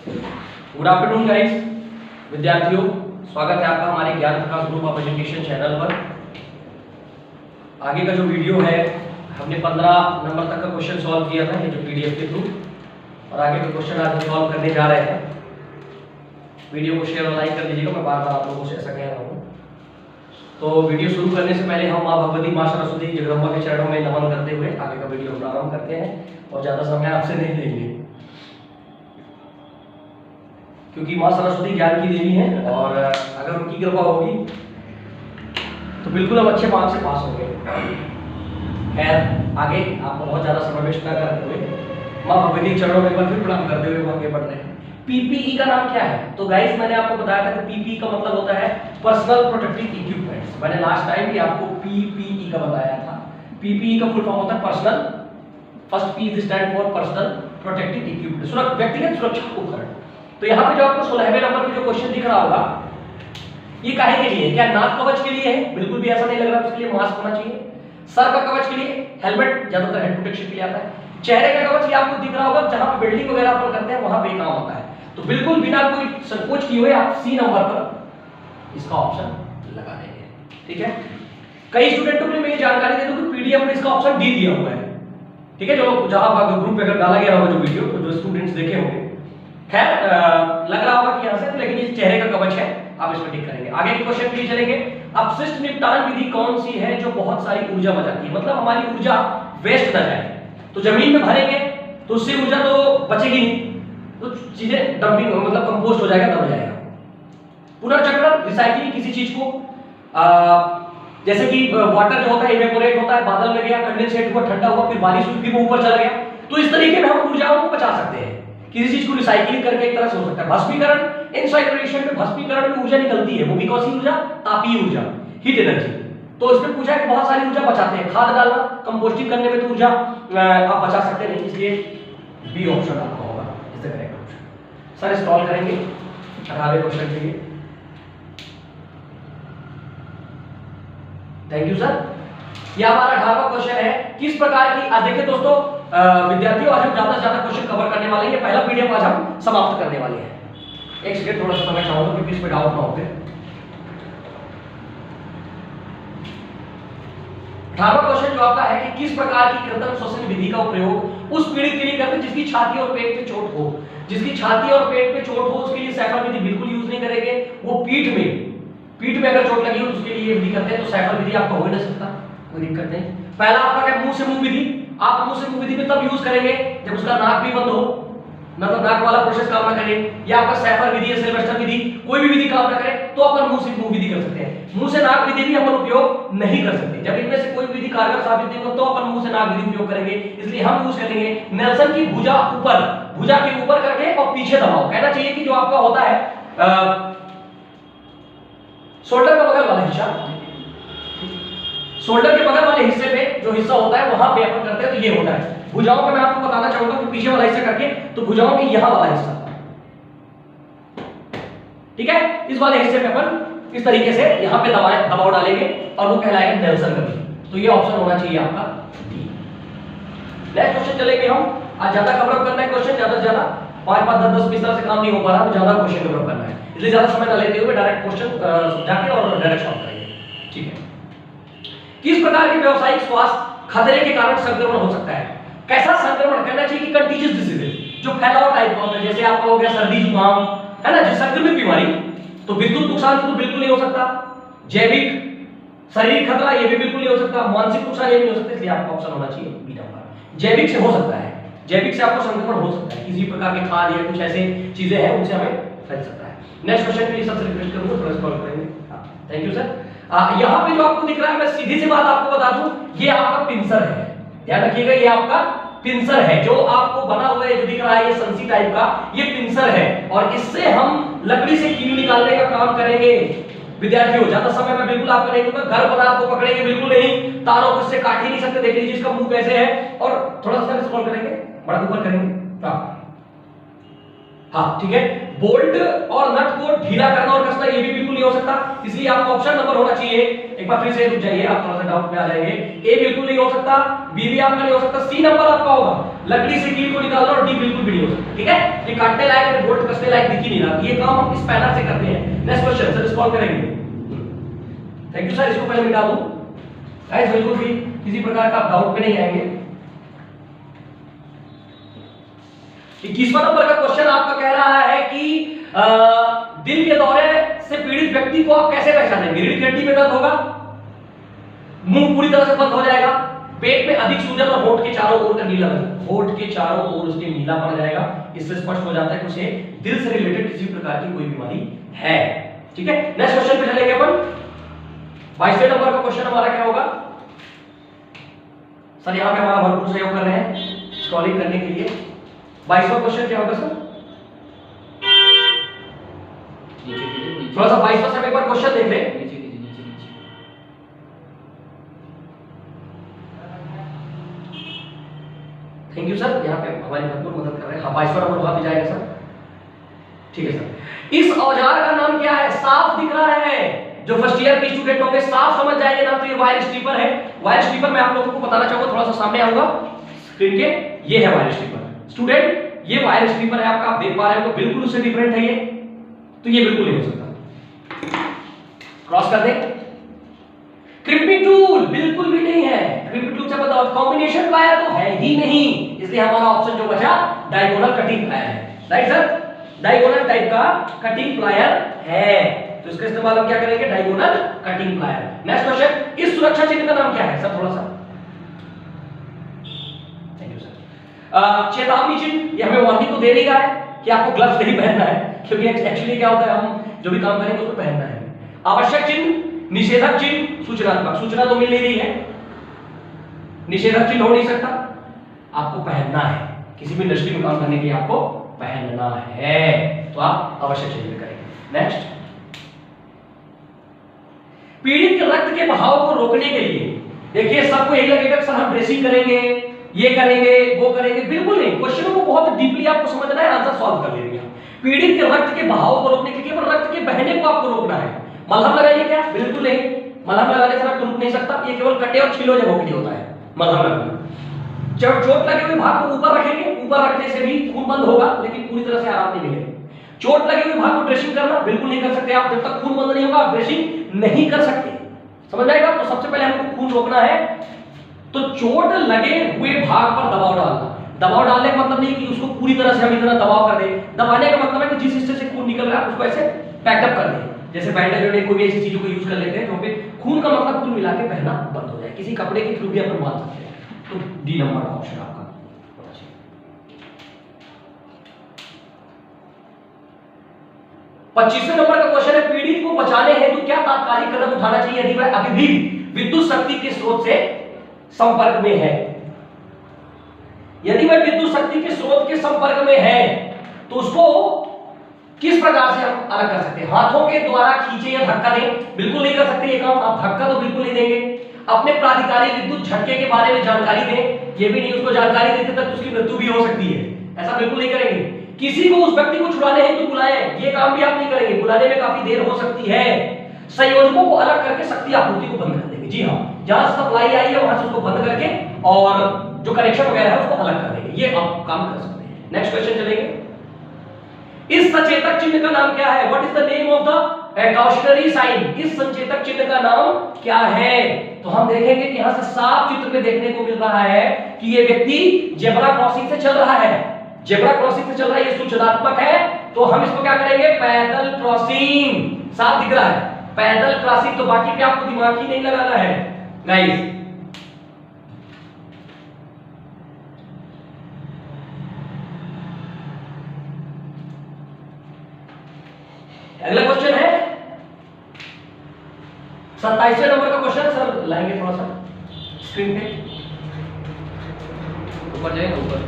Good afternoon guys, विद्यार्थियों, स्वागत है आपका हमारे ज्ञान प्रकाश ग्रुप ऑफ एजुकेशन चैनल पर। आगे का जो वीडियो है हमने 15 नंबर तक का क्वेश्चन सॉल्व किया था, ये जो पीडीएफ के थ्रू, और आगे का क्वेश्चन आज हम सॉल्व करने जा रहे हैं। वीडियो को शेयर और लाइक कर दीजिएगा, मैं बार बार आप लोगों से ऐसा कह रहा हूँ। तो वीडियो शुरू करने से पहले हम माँ भगवती माँ सरस्वती जगदम्बा के चरणों में नमन करते हुए आगे का वीडियो प्रारंभ करते हैं, और ज़्यादा समय आपसे नहीं लेंगे क्योंकि माँ सरस्वती ज्ञान की देवी हैं, और अगर उनकी कृपा होगी तो बिल्कुल हम अच्छे मार्क्स से पास होंगे। खैर, आगे आप बहुत ज़्यादा समय वेस्ट न करते हुए माँ भगवती के चरणों में एक बार फिर प्रणाम करते हुए आगे बढ़ रहे हैं। पीपीई का नाम क्या है? तो गाइस, मैंने आपको बताया था कि पीपीई का मतलब होता है पर्सनल प्रोटेक्टिव इक्विपमेंट्स। मैंने लास्ट टाइम भी आपको पीपीई का बताया था। पीपीई का फुल फॉर्म होता है personal, first P is stand for personal protective equipment, व्यक्तिगत सुरक्षा उपकरण। तो यहाँ पे जो आपको 16वें नंबर पे जो क्वेश्चन दिख रहा होगा, ये काहे के लिए? क्या नाक कवच के लिए है? बिल्कुल भी ऐसा नहीं लग रहा। उसके लिए मास्क होना चाहिए। सर का कवच के लिए हेलमेट, ज्यादातर हेड प्रोटेक्शन के लिए आता है। चेहरे का कवच ये आपको दिख रहा होगा जहां पे बिल्डिंग वगैरह पर करते हैं, वहां पे काम होता है। तो बिल्कुल बिना कोई संकोच किए हुए आप सी नंबर पर इसका ऑप्शन लगा देंगे। ठीक है, कई स्टूडेंटों के लिए मैं ये जानकारी दे दूं कि पीडीएफ में इसका ऑप्शन डी दिया हुआ है। ठीक है, जो जहां ग्रुप पे अगर डाला गया होगा जो वीडियो, तो जो स्टूडेंट्स देखे होंगे, खैर लग रहा होगा कि यहां से, लेकिन ये चेहरे का कवच है, आप इसमें टिक करेंगे। आगे के क्वेश्चन के लिए चलेंगे। अपशिष्ट निपटान विधि कौन सी है जो बहुत सारी ऊर्जा बचाती है, मतलब हमारी ऊर्जा वेस्ट न जाए। तो जमीन में भरेंगे तो उससे ऊर्जा तो बचेगी नहीं, तो चीजें डंपिंग मतलब कंपोस्ट हो जाएगा, दब जाएगा। पुनर्चक्रण, रिसाइकलिंग किसी चीज को, जैसे कि वाटर जो होता है इवेपोरेट होता है, बादल में गया, कंडेंसेट हुआ, ठंडा हुआ, फिर बारिश हुई, फिर वो ऊपर चला गया। तो इस तरीके में हम ऊर्जाओं को बचा सकते हैं। किसी चीज को रिसाइकलिंग करके एक तरह से हो सकता है। भस्मीकरण, इनसाइनरेशन में भस्मीकरण में ऊर्जा निकलती है, वो भी कौन सी ऊर्जा? तापीय ऊर्जा, हीट एनर्जी। तो इसमें पूछा है कि बहुत सारी ऊर्जा बचाते हैं। खाद डालना, कंपोस्टिंग करने में तो ऊर्जा आप बचा सकते नहीं, इसलिए बी ऑप्शन आपका होगा is the correct option. Sir scroll करेंगे 18वें क्वेश्चन के लिए। Thank you sir. ये हमारा 18वां क्वेश्चन है। किस प्रकार की, देखिए दोस्तों विद्यार्थियों, आज हम ज्यादा से ज्यादा क्वेश्चन कवर करने वाले हैं। ये पहला पीडीएफ आज हम समाप्त करने वाले हैं। एक सेकंड, थोड़ा सा समय चाहूंगा क्योंकि इस पे डाउट ना हो। 18वां क्वेश्चन जो आपका है कि किस प्रकार की कृत्रिम श्वसन विधि का प्रयोग उस पीड़ित के लिए करते हैं जिसकी छाती और पेट पे चोट हो। जिसकी छाती और पेट पे चोट हो उसके लिए सैफर विधि बिल्कुल यूज नहीं करेंगे। वो पीठ में अगर चोट लगी हो तो उसके लिए ये विधि करते हैं। तो सैफर विधि आपका हो ही नहीं सकता, कोई दिक्कत नहीं। पहला आपका क्या, मुंह से मुंह विधि। आप मुंह से मुंह विधि में तब यूज करेंगे जब उसका नाक भी बंद हो, मतलब नाक वाला प्रोसेस काम ना करे, या आपका सैफर विधि या सिल्वेस्टर विधि, कोई भी विधि काम ना करे, तो अपन मुंह से मुंह विधि कर सकते हैं। मुंह से नाक विधि भी अपन उपयोग नहीं कर सकते। जब इनमें से कोई विधि कारगर साबित नहीं हो तो अपन मुंह से नाक विधि उपयोग करेंगे। इसलिए हम यूज करेंगे नेल्सन की भुजा ऊपर, भुजा के ऊपर करके और पीछे दबाओ। कहना चाहिए कि जो आपका होता है शोल्डर का बगल वाला हिस्सा, शोल्डर के बगल वाले हिस्से पे जो हिस्सा होता है वहां पे अपन करते हैं, तो ये होता है। भुजाओं का मैं आपको बताना चाहूंगा कि पीछे वाला हिस्सा करके, तो भुजाओं के यहां वाला हिस्सा, ठीक है, इस वाले हिस्से पे अपन इस तरीके से यहां पे दबाव डालेंगे और वो कहलाएगा नेल्सन का विधि। तो ये ऑप्शन होना चाहिए आपका डी। नेक्स्ट क्वेश्चन चलेंगे हम। आज ज्यादा कवर अप करना है क्वेश्चन, ज्यादा से ज्यादा 5 10 20 तरह से काम नहीं हो पा रहा, तो ज्यादा क्वेश्चन कवर करना है, इसलिए ज्यादा समय न लेते हुए डायरेक्ट क्वेश्चन समझा के और डायरेक्ट सॉल्व करेंगे। ठीक है, किस प्रकार के व्यावसायिक स्वास्थ्य खतरे के कारण संक्रमण हो सकता है? कैसा संक्रमण? कहना चाहिए कि कंटीजियस डिसीज, जो फैलाव टाइप का होता है, जैसे आपका हो गया सर्दी जुकाम, है ना, जो संक्रमित बीमारी। तो विद्युत नुकसान तो बिल्कुल नहीं हो सकता। जैविक शारीरिक खतरा ये भी बिल्कुल नहीं हो सकता। मानसिक नुकसान ये भी नहीं हो सकता, इसलिए आपका ऑप्शन होना चाहिए बी नंबर। जैविक से हो सकता है, जैविक से आपको संक्रमण हो सकता है, किसी प्रकार के खाद या कुछ ऐसे चीजें हैं उनसे हमें फैल सकता है। नेक्स्ट क्वेश्चन के लिए सबसे रिक्वेस्ट करूंगा थोड़ा सॉल्व करेंगे। Thank you sir. यहाँ पे जो आपको दिख रहा है, मैं सीधी सी बात आपको बता दूं, ये आपका पिंसर है। ध्यान रखिएगा, ये आपका पिंसर है। जो आपको बना हुआ है, जो दिख रहा है ये संसी टाइप का, ये पिंसर है, और इससे हम लकड़ी से कील निकालने का काम करेंगे। विद्यार्थियों, ज्यादा समय में बिल्कुल आपको नहीं दूंगा। घर पदार्थ को पकड़ेंगे बिल्कुल नहीं, तारों को इससे काट ही नहीं सकते। देख लीजिए इसका मुंह कैसे है, और थोड़ा सा सॉल्व करेंगे, बड़ा ऊपर करेंगे। हाँ ठीक है, बोल्ट और नट को ढीला करना और कसना ये भी बिल्कुल नहीं हो सकता, इसलिए आपको ऑप्शन नंबर होना चाहिए। एक बार फिर से रुक जाइए, आप थोड़ा सा डाउट में आ जाएंगे। ए बिल्कुल नहीं हो सकता, बी भी आपका नहीं हो सकता, सी नंबर आपका होगा लकड़ी से कील को निकालना, और डी बिल्कुल भी नहीं हो सकता। ठीक है, ये काटने लायक है, बोल्ट कसने लायक दिख ही नहीं रहा, ये काम हम स्पैनर से करते हैं। नेक्स्ट क्वेश्चन सर सॉल्व करेंगे। थैंक यू सर, इसको पहले मिटा दूं गाइस, बिल्कुल भी किसी प्रकार का डाउट में नहीं आएंगे। 21वां नंबर का क्वेश्चन आपका कह रहा है कि दिल के दौरे से पीड़ित व्यक्ति को आप कैसे पहचानेंगे? रीढ़ की हड्डी में दर्द होगा, मुंह पूरी तरह से बंद हो जाएगा, पेट में अधिक सूजन और होंठ के चारों ओर का नीला रंग, होंठ के चारों ओर उसके नीला पड़ जाएगा। इससे स्पष्ट हो जाता है कि उसे दिल से रिलेटेड किसी प्रकार की कोई बीमारी है। ठीक है, नेक्स्ट क्वेश्चन पे चलेंगे अपन। 22वें नंबर का क्वेश्चन हमारा क्या होगा सर? यहाँ पे हमारा भरपूर सहयोग कर रहे हैं स्क्रॉलिंग करने के लिए। 22वां क्वेश्चन क्या होगा सर? थोड़ा सा 22वां से एक बार क्वेश्चन देख ले। थैंक यू सर, यहाँ पे हमारी भरपूर मदद कर रहे हैं। हाँ 22वां नंबर वहां भी जाएगा सर। ठीक है सर, इस औजार का नाम क्या है? साफ दिख रहा है, जो फर्स्ट ईयर के स्टूडेंट होंगे साफ समझ जाएंगे ना, तो ये वायर स्ट्रिपर है। वायर स्ट्रिपर मैं आप लोगों को बताना चाहूंगा, थोड़ा सा सामने आऊंगा स्क्रीन के, ये है वायर स्ट्रिपर। स्टूडेंट ये वायर स्ट्रिपर है आपका, आप देख पा रहे हो, तो बिल्कुल उससे डिफरेंट है ये, तो ये बिल्कुल नहीं हो सकता। क्रॉस कर दे। क्रिम्पी टूल बिल्कुल भी नहीं है, क्रिम्पी टूल से बताओ। कॉम्बिनेशन प्लायर तो है ही नहीं, इसलिए हमारा ऑप्शन जो बचा डायगोनल कटिंग प्लायर है। राइट सर, डायगोनल टाइप का कटिंग प्लायर है, तो इसका इस्तेमाल हम क्या करेंगे? Diagonal cutting plier. Next question, इस सुरक्षा चिन्ह का नाम क्या है सर? थोड़ा सा थैंक यू सर। चेतावनी चिन्ह, ये हमें वार्निंग तो दे नहीं रहा है कि आपको ग्लव्स नहीं पहनना है, क्योंकि एक्चुअली क्या होता है, हम जो भी काम करेंगे उसको पहनना है। आवश्यक चिन्ह, निषेधक चिन्ह, सूचनात्मक। सूचना तो मिल नहीं रही है, निषेधक चिन्ह हो नहीं सकता, आपको पहनना है, किसी भी इंडस्ट्री में काम करने के लिए आपको पहनना है, तो आप आवश्यक चिन्ह करेंगे। नेक्स्ट, पीड़ित के रक्त के बहाव को रोकने के लिए, देखिए सबको यही लगेगा सर हम ड्रेसिंग करेंगे, ये करेंगे, वो करेंगे, बिल्कुल नहीं। क्वेश्चनों को बहुत डीपली आपको समझना है, आंसर सॉल्व कर लेंगे। पीड़ित के रक्त के बहाव को रोकने के लिए केवल रक्त के बहने को आपको रोकना है। मलहम लगाइए क्या? बिल्कुल नहीं, मलहम लगाने से रक्त रुक नहीं सकता, ये केवल कटे और छीलो जगहों के लिए होता है मलहम लगाना। जब चोट लगे हुए भाग को ऊपर रखेंगे, ऊपर रखने से भी खून बंद होगा, लेकिन पूरी तरह से आराम नहीं मिलेगा। चोट लगे हुए भाग को ड्रेसिंग करना बिल्कुल नहीं कर सकते आप, जब तक खून बंद नहीं होगा आप ड्रेसिंग नहीं कर सकते। समझ आएगा? तो सबसे पहले हमको खून रोकना है, तो चोट लगे हुए भाग पर दबाव डालना। दबाव डालने का मतलब नहीं कि उसको पूरी तरह से हम इतना दबाव कर दें, दबाने का मतलब है कि जिस हिस्से से खून निकल रहा है उसको ऐसे पैकअप कर दें, जैसे बैंडेज में कोई भी ऐसी चीजों को यूज कर लेते हैं जो पे खून का मतलब कुल मिला के बहना बंद हो जाए, किसी कपड़े के थ्रू भी अपन बांध सकते हैं। तो डी नंबर का ऑप्शन आपका। 25वें नंबर का क्वेश्चन है, पीड़ित को बचाने हेतु क्या तात्कालिक कदम उठाना चाहिए यदि वह अभी भी विद्युत शक्ति के स्रोत से संपर्क में है? यदि वह विद्युत शक्ति के स्रोत के संपर्क में है तो उसको किस प्रकार से हम अलग कर सकते हैं? हाथों के द्वारा खींचे या धक्का दें, बिल्कुल नहीं कर सकते ये काम, आप धक्का तो बिल्कुल नहीं देंगे। अपने प्राधिकारी विद्युत झटके के बारे में जानकारी दें, ये भी नहीं, उसको जानकारी देते तक उसकी मृत्यु भी हो सकती है, ऐसा बिल्कुल नहीं करेंगे। किसी को उस व्यक्ति को छुड़ाने हेतु बुलाएं, ये काम भी आप नहीं करेंगे, बुलाने में काफी देर हो सकती है। संयोजकों को अलग करके शक्ति आपूर्ति को बंद कर देंगे, जी हाँ, जहां सप्लाई आई है वहां से उसको बंद करके और जो कनेक्शन वगैरह है उसको अलग कर देंगे, ये आप काम कर सकते हैं। नेक्स्ट क्वेश्चन चलेंगे, इस संचेतक चिन्ह का नाम क्या है? What is the name of the cautionary sign? इस संचेतक चिन्ह का नाम क्या है? तो हम देखेंगे कि यहां से साफ चित्र में देखने को मिल रहा है कि ये व्यक्ति जेब्रा क्रॉसिंग से चल रहा है, जेब्रा क्रॉसिंग से चल रहा है, ये सूचनात्मक है, तो हम इसको क्या करेंगे? पैदल क्रॉसिंग। साफ दिख रहा है पैदल क्रॉसिंग, तो बाकी पे आपको दिमाग ही नहीं लगाना है गाइस। अगला क्वेश्चन है 27वें नंबर का क्वेश्चन, सर लाएंगे थोड़ा सा स्क्रीन पे, ऊपर जाएगा ऊपर।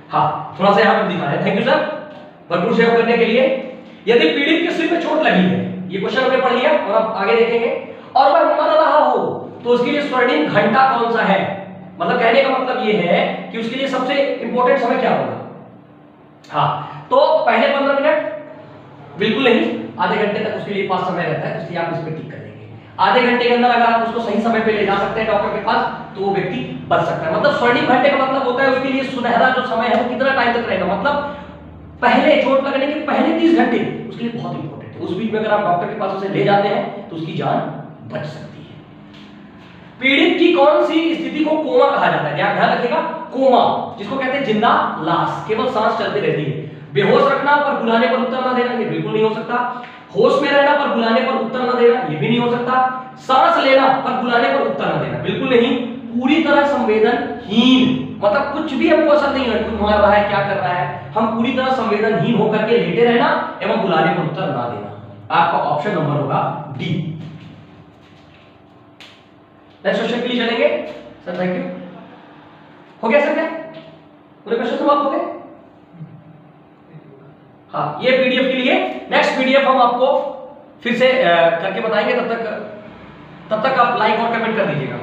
हाँ थोड़ा सा यहां पर दिखा है, थैंक यू सर भरपूर सहयोग करने के लिए। यदि पीड़ित के सिर में चोट लगी है, ये क्वेश्चन हमने पढ़ लिया और आप आगे देखेंगे, और वह मर रहा हो तो उसके लिए स्वर्णिम घंटा कौन सा है? मतलब कहने का मतलब ये है कि उसके लिए सबसे इंपॉर्टेंट समय क्या होगा? हाँ, तो पहले 15 मिनट बिल्कुल नहीं, आधे घंटे तक उसके लिए पास समय रहता है, इसलिए आप इस पर टिक कर देंगे। आधे घंटे के अंदर अगर आप उसको सही समय पे ले जा सकते हैं डॉक्टर के पास, तो वो व्यक्ति बच सकता है। मतलब स्वर्णिम घंटे का मतलब होता है उसके लिए सुनहरा जो समय है वो कितना टाइम तक रहेगा, मतलब पहले चोट लगने के पहले 30 घंटे उसके लिए बहुत इंपॉर्टेंट है। उस बीच में अगर आप डॉक्टर के पास उसे ले जाते हैं तो उसकी जान बच सकती है। पीड़ित की कौन सी स्थिति को कोमा कहा जाता है? ध्यान रखिएगा, कोमा जिसको कहते हैं जिंदा लाश, केवल सांस चलती रहती है। बेहोश रखना पर बुलाने पर उत्तर ना देना, ये बिल्कुल नहीं हो सकता। होश में रहना पर बुलाने पर उत्तर ना देना, ये भी नहीं हो सकता। सांस लेना पर बुलाने पर उत्तर ना देना, बिल्कुल नहीं। पूरी तरह संवेदनहीन, मतलब कुछ भी हमको असर नहीं है, कोई मार रहा है, क्या कर रहा है, हम पूरी तरह संवेदनहीन होकर के लेटे रहना एवं बुलाने पर उत्तर ना देना। आपका ऑप्शन नंबर होगा डी। नेक्स्ट क्वेश्चन के लिए चलेंगे सर। Thank you. हो गया सर? क्या पूरे क्वेश्चन समाप्त हो गए? हाँ, ये पीडीएफ के लिए नेक्स्ट पीडीएफ हम आपको फिर से करके बताएंगे। तब तक आप लाइक और कमेंट कर दीजिएगा।